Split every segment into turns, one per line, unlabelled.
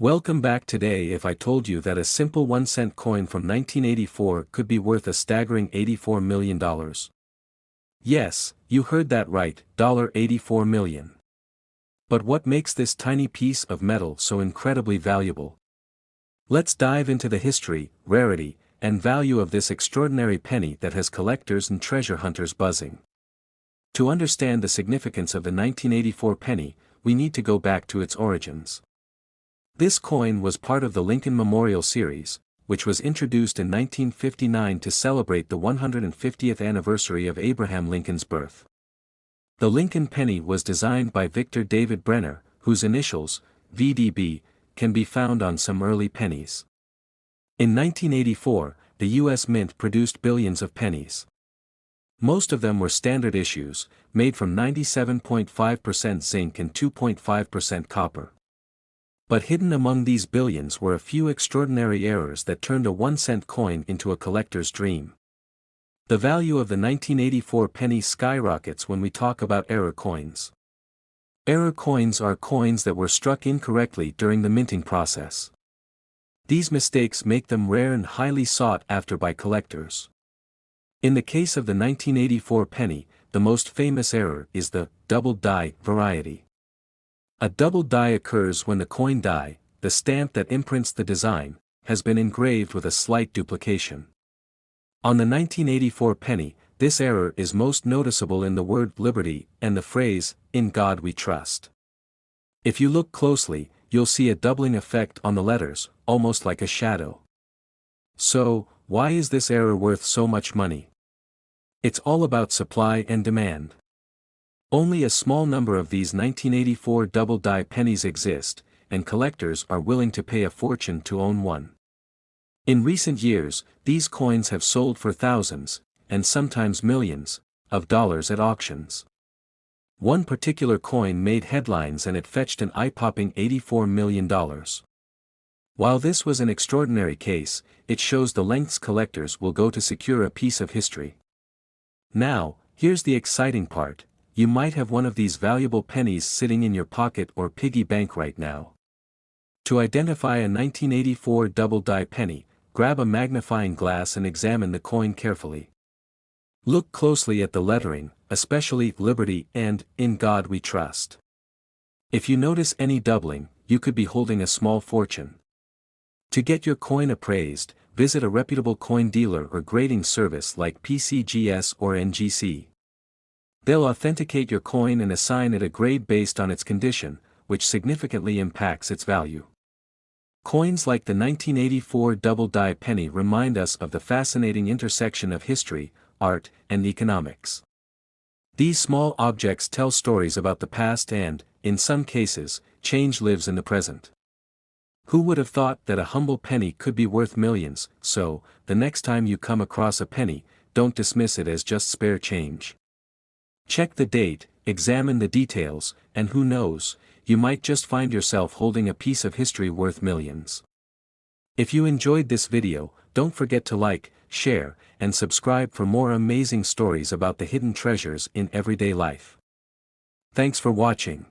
Welcome back. Today, if I told you that a simple 1-cent coin from 1984 could be worth a staggering $84 million. Yes, you heard that right, $84 million. But what makes this tiny piece of metal so incredibly valuable? Let's dive into the history, rarity, and value of this extraordinary penny that has collectors and treasure hunters buzzing. To understand the significance of the 1984 penny, we need to go back to its origins. This coin was part of the Lincoln Memorial Series, which was introduced in 1959 to celebrate the 150th anniversary of Abraham Lincoln's birth. The Lincoln penny was designed by Victor David Brenner, whose initials, VDB, can be found on some early pennies. In 1984, the U.S. Mint produced billions of pennies. Most of them were standard issues, made from 97.5% zinc and 2.5% copper. But hidden among these billions were a few extraordinary errors that turned a 1-cent coin into a collector's dream. The value of the 1984 penny skyrockets when we talk about error coins. Error coins are coins that were struck incorrectly during the minting process. These mistakes make them rare and highly sought after by collectors. In the case of the 1984 penny, the most famous error is the double die variety. A double die occurs when the coin die, the stamp that imprints the design, has been engraved with a slight duplication. On the 1984 penny, this error is most noticeable in the word liberty and the phrase, "In God we trust." If you look closely, you'll see a doubling effect on the letters, almost like a shadow. So, why is this error worth so much money? It's all about supply and demand. Only a small number of these 1984 double die pennies exist, and collectors are willing to pay a fortune to own one. In recent years, these coins have sold for thousands, and sometimes millions, of dollars at auctions. One particular coin made headlines and it fetched an eye-popping $84 million. While this was an extraordinary case, it shows the lengths collectors will go to secure a piece of history. Now, here's the exciting part. You might have one of these valuable pennies sitting in your pocket or piggy bank right now. To identify a 1984 double die penny, grab a magnifying glass and examine the coin carefully. Look closely at the lettering, especially Liberty and In God We Trust. If you notice any doubling, you could be holding a small fortune. To get your coin appraised, visit a reputable coin dealer or grading service like PCGS or NGC. They'll authenticate your coin and assign it a grade based on its condition, which significantly impacts its value. Coins like the 1984 double die penny remind us of the fascinating intersection of history, art, and economics. These small objects tell stories about the past and, in some cases, change lives in the present. Who would have thought that a humble penny could be worth millions? So, the next time you come across a penny, don't dismiss it as just spare change. Check the date, examine the details, and who knows, you might just find yourself holding a piece of history worth millions. If you enjoyed this video, don't forget to like, share, and subscribe for more amazing stories about the hidden treasures in everyday life. Thanks for watching.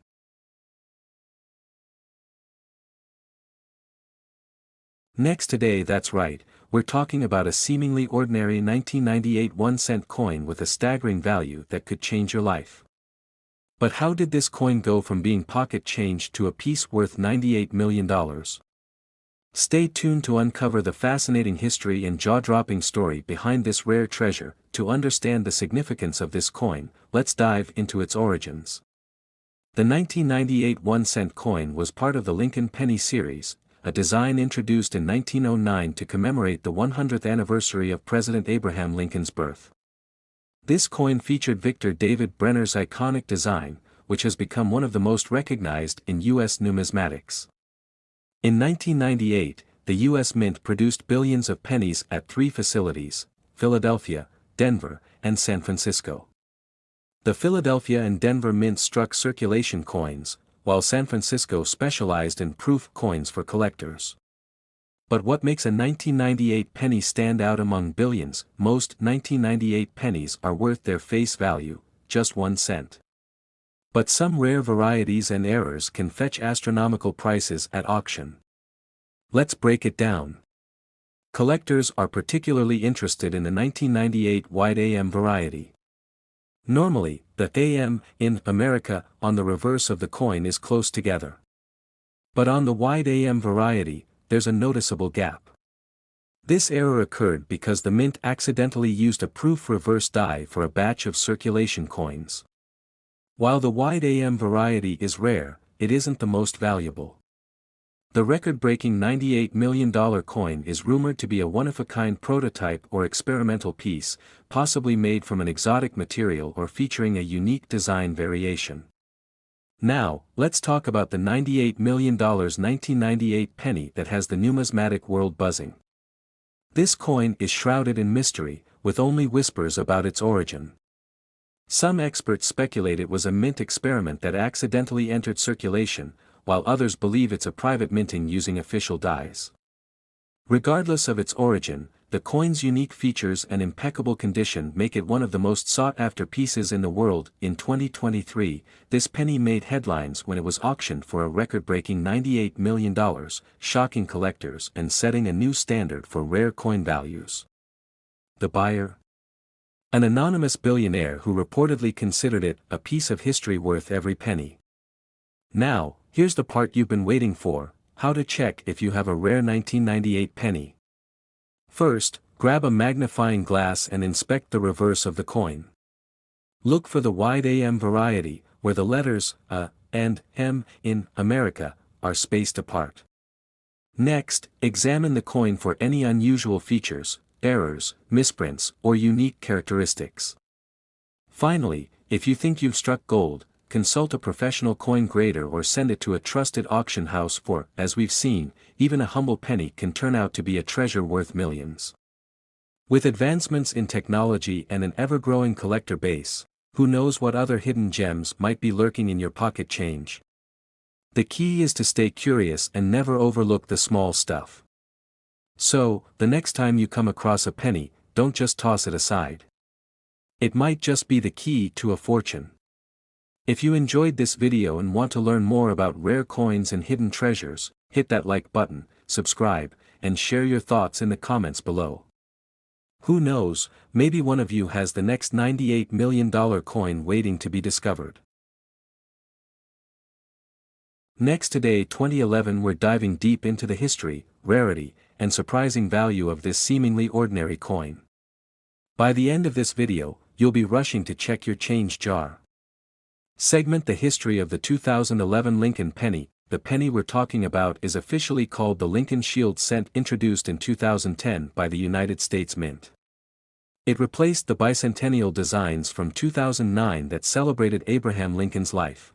Next today, that's right, we're talking about a seemingly ordinary 1998 1-cent coin with a staggering value that could change your life. But how did this coin go from being pocket change to a piece worth $98 million? Stay tuned to uncover the fascinating history and jaw-dropping story behind this rare treasure. To understand the significance of this coin, let's dive into its origins. The 1998 1-cent coin was part of the Lincoln penny series, a design introduced in 1909 to commemorate the 100th anniversary of President Abraham Lincoln's birth. This coin featured Victor David Brenner's iconic design, which has become one of the most recognized in U.S. numismatics. In 1998, the U.S. Mint produced billions of pennies at 3 facilities: Philadelphia, Denver, and San Francisco. The Philadelphia and Denver mints struck circulation coins, while San Francisco specialized in proof coins for collectors. But what makes a 1998 penny stand out among billions? Most 1998 pennies are worth their face value, just 1 cent. But some rare varieties and errors can fetch astronomical prices at auction. Let's break it down. Collectors are particularly interested in the 1998 wide AM variety. Normally, the AM, in America, on the reverse of the coin is close together. But on the wide AM variety, there's a noticeable gap. This error occurred because the mint accidentally used a proof reverse die for a batch of circulation coins. While the wide AM variety is rare, it isn't the most valuable. The record-breaking $98 million coin is rumored to be a one-of-a-kind prototype or experimental piece, possibly made from an exotic material or featuring a unique design variation. Now, let's talk about the $98 million 1998 penny that has the numismatic world buzzing. This coin is shrouded in mystery, with only whispers about its origin. Some experts speculate it was a mint experiment that accidentally entered circulation, while others believe it's a private minting using official dies. Regardless of its origin, the coin's unique features and impeccable condition make it one of the most sought-after pieces in the world. In 2023, this penny made headlines when it was auctioned for a record-breaking $98 million, shocking collectors and setting a new standard for rare coin values. The buyer? An anonymous billionaire who reportedly considered it a piece of history worth every penny. Now, here's the part you've been waiting for: how to check if you have a rare 1998 penny. First, grab a magnifying glass and inspect the reverse of the coin. Look for the wide AM variety, where the letters A and M in America are spaced apart. Next, examine the coin for any unusual features, errors, misprints, or unique characteristics. Finally, if you think you've struck gold, consult a professional coin grader or send it to a trusted auction house for, as we've seen, even a humble penny can turn out to be a treasure worth millions. With advancements in technology and an ever-growing collector base, who knows what other hidden gems might be lurking in your pocket change? The key is to stay curious and never overlook the small stuff. So, the next time you come across a penny, don't just toss it aside. It might just be the key to a fortune. If you enjoyed this video and want to learn more about rare coins and hidden treasures, hit that like button, subscribe, and share your thoughts in the comments below. Who knows, maybe one of you has the next $98 million coin waiting to be discovered. Next, today 2011, we're diving deep into the history, rarity, and surprising value of this seemingly ordinary coin. By the end of this video, you'll be rushing to check your change jar. Segment: the history of the 2011 Lincoln penny. The penny we're talking about is officially called the Lincoln Shield cent, introduced in 2010 by the United States Mint. It replaced the bicentennial designs from 2009 that celebrated Abraham Lincoln's life.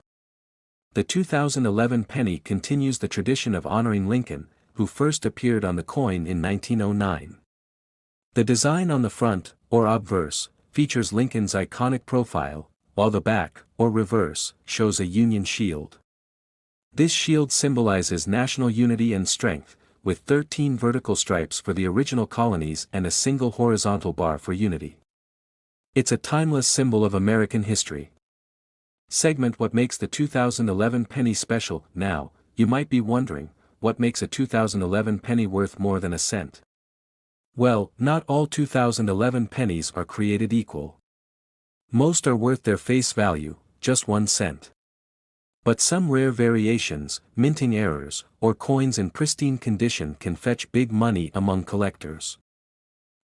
The 2011 penny continues the tradition of honoring Lincoln, who first appeared on the coin in 1909. The design on the front, or obverse, features Lincoln's iconic profile, while the back, or reverse, shows a Union shield. This shield symbolizes national unity and strength, with 13 vertical stripes for the original colonies and a single horizontal bar for unity. It's a timeless symbol of American history. Segment: what makes the 2011 penny special? Now, you might be wondering, what makes a 2011 penny worth more than a cent? Well, not all 2011 pennies are created equal. Most are worth their face value, just 1 cent. But some rare variations, minting errors, or coins in pristine condition can fetch big money among collectors.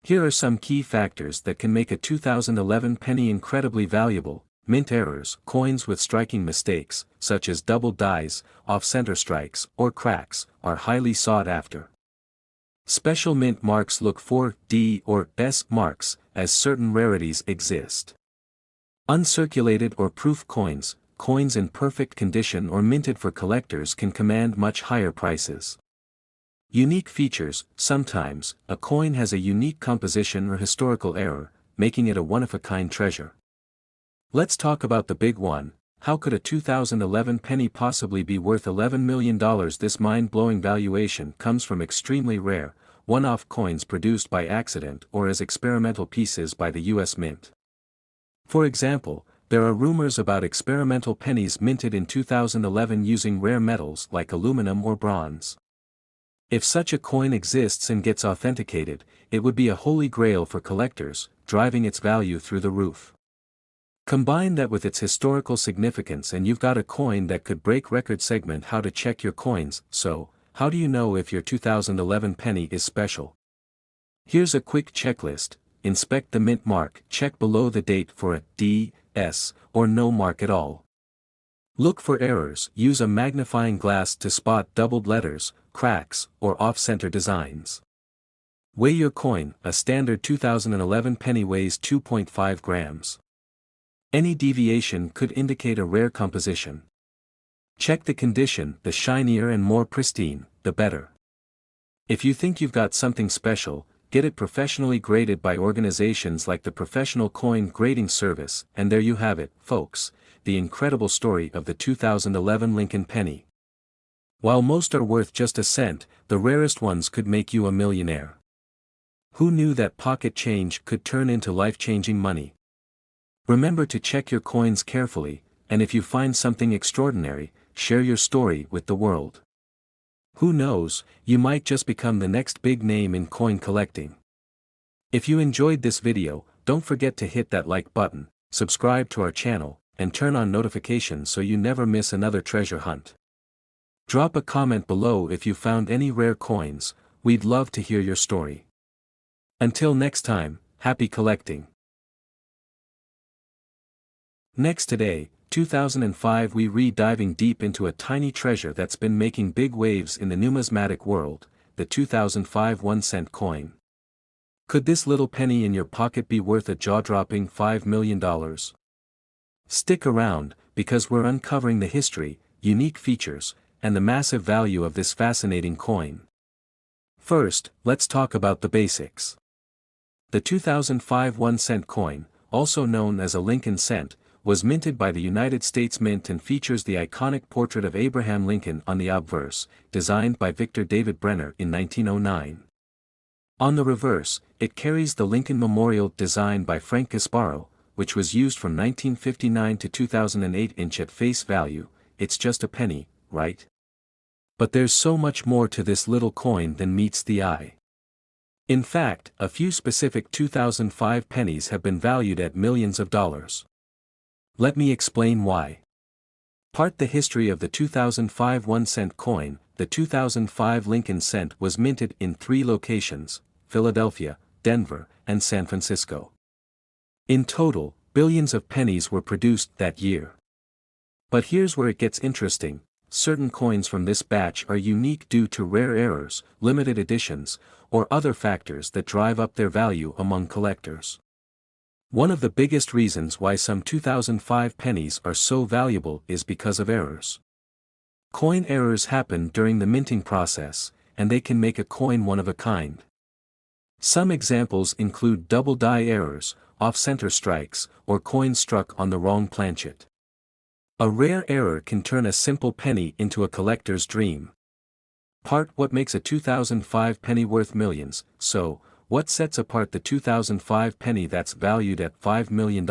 Here are some key factors that can make a 2011 penny incredibly valuable. Mint errors: coins with striking mistakes, such as double dies, off-center strikes, or cracks, are highly sought after. Special mint marks: look for D or S marks, as certain rarities exist. Uncirculated or proof coins: coins in perfect condition or minted for collectors can command much higher prices. Unique features: sometimes, a coin has a unique composition or historical error, making it a one-of-a-kind treasure. Let's talk about the big one: how could a 2011 penny possibly be worth $11 million? This mind-blowing valuation comes from extremely rare, one-off coins produced by accident or as experimental pieces by the U.S. Mint. For example, there are rumors about experimental pennies minted in 2011 using rare metals like aluminum or bronze. If such a coin exists and gets authenticated, it would be a holy grail for collectors, driving its value through the roof. Combine that with its historical significance and you've got a coin that could break record segment. How to check your coins. So, how do you know if your 2011 penny is special? Here's a quick checklist. Inspect the mint mark. Check below the date for a D, S, or no mark at all. Look for errors. Use a magnifying glass to spot doubled letters, cracks, or off-center designs. Weigh your coin. A standard 2011 penny weighs 2.5 grams. Any deviation could indicate a rare composition. Check the condition. The shinier and more pristine, the better. If you think you've got something special, get it professionally graded by organizations like the Professional Coin Grading Service. And there you have it, folks, the incredible story of the 2011 Lincoln penny. While most are worth just a cent, the rarest ones could make you a millionaire. Who knew that pocket change could turn into life-changing money? Remember to check your coins carefully, and if you find something extraordinary, share your story with the world. Who knows, you might just become the next big name in coin collecting. If you enjoyed this video, don't forget to hit that like button, subscribe to our channel, and turn on notifications so you never miss another treasure hunt. Drop a comment below if you found any rare coins. We'd love to hear your story. Until next time, happy collecting. Next today, 2005, we diving deep into a tiny treasure that's been making big waves in the numismatic world, the 2005 1-cent coin. Could this little penny in your pocket be worth a jaw-dropping $5 million? Stick around, because we're uncovering the history, unique features, and the massive value of this fascinating coin. First, let's talk about the basics. The 2005 1-cent coin, also known as a Lincoln cent, was minted by the United States Mint and features the iconic portrait of Abraham Lincoln on the obverse, designed by Victor David Brenner in 1909. On the reverse, it carries the Lincoln Memorial designed by Frank Gasparo, which was used from 1959 to 2008. Inch at face value, it's just a penny, right? But there's so much more to this little coin than meets the eye. In fact, a few specific 2005 pennies have been valued at millions of dollars. Let me explain why. Part the history of the 2005 1-cent coin. The 2005 Lincoln cent was minted in 3 locations: Philadelphia, Denver, and San Francisco. In total, billions of pennies were produced that year. But here's where it gets interesting. Certain coins from this batch are unique due to rare errors, limited editions, or other factors that drive up their value among collectors. One of the biggest reasons why some 2005 pennies are so valuable is because of errors. Coin errors happen during the minting process, and they can make a coin one of a kind. Some examples include double die errors, off-center strikes, or coins struck on the wrong planchet. A rare error can turn a simple penny into a collector's dream. Part what makes a 2005 penny worth millions. So, what sets apart the 2005 penny that's valued at $5 million?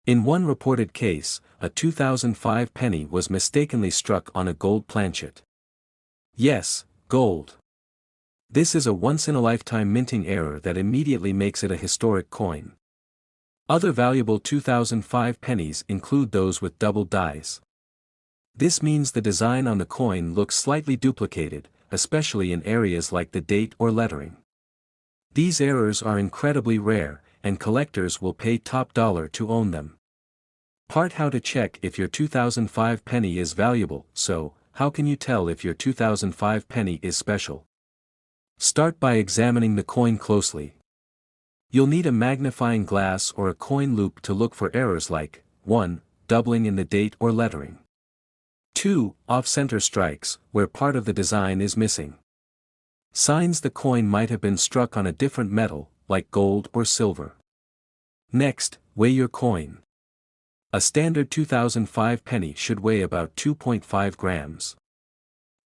In one reported case, a 2005 penny was mistakenly struck on a gold planchet. Yes, gold. This is a once-in-a-lifetime minting error that immediately makes it a historic coin. Other valuable 2005 pennies include those with double dies. This means the design on the coin looks slightly duplicated, especially in areas like the date or lettering. These errors are incredibly rare, and collectors will pay top dollar to own them. Part how to check if your 2005 penny is valuable. So, how can you tell if your 2005 penny is special? Start by examining the coin closely. You'll need a magnifying glass or a coin loupe to look for errors like 1. Doubling in the date or lettering. 2. Off-center strikes, where part of the design is missing. Signs the coin might have been struck on a different metal, like gold or silver. Next, weigh your coin. A standard 2005 penny should weigh about 2.5 grams.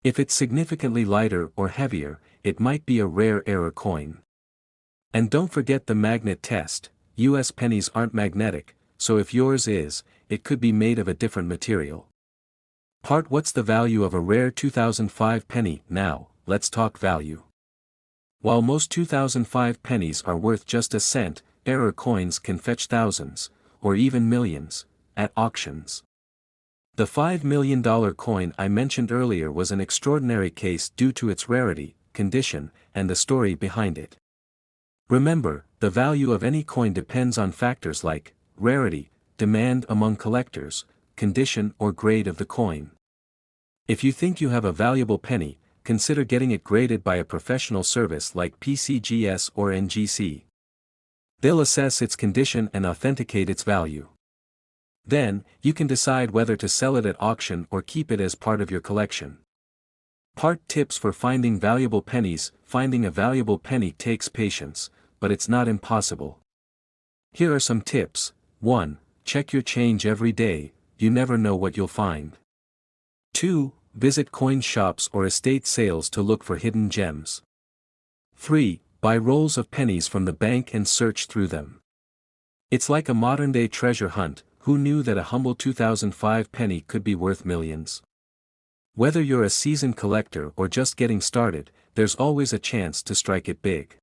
If it's significantly lighter or heavier, it might be a rare error coin. And don't forget the magnet test. US pennies aren't magnetic, so if yours is, it could be made of a different material. Part what's the value of a rare 2005 penny? Now, let's talk value. While most 2005 pennies are worth just a cent, error coins can fetch thousands, or even millions, at auctions. The $5 million coin I mentioned earlier was an extraordinary case due to its rarity, condition, and the story behind it. Remember, the value of any coin depends on factors like rarity, demand among collectors, condition or grade of the coin. If you think you have a valuable penny, consider getting it graded by a professional service like PCGS or NGC. They'll assess its condition and authenticate its value. Then, you can decide whether to sell it at auction or keep it as part of your collection. Part tips for finding valuable pennies. Finding a valuable penny takes patience, but it's not impossible. Here are some tips. 1. Check your change every day, you never know what you'll find. 2. Visit coin shops or estate sales to look for hidden gems. 3. Buy rolls of pennies from the bank and search through them. It's like a modern-day treasure hunt. Who knew that a humble 2005 penny could be worth millions? Whether you're a seasoned collector or just getting started, there's always a chance to strike it big.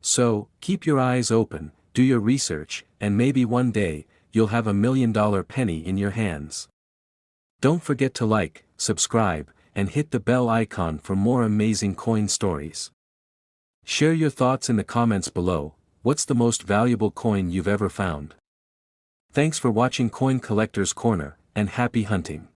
So, keep your eyes open, do your research, and maybe one day, you'll have a $1 million penny in your hands. Don't forget to like, subscribe, and hit the bell icon for more amazing coin stories. Share your thoughts in the comments below. What's the most valuable coin you've ever found? Thanks for watching Coin Collector's Corner, and happy hunting!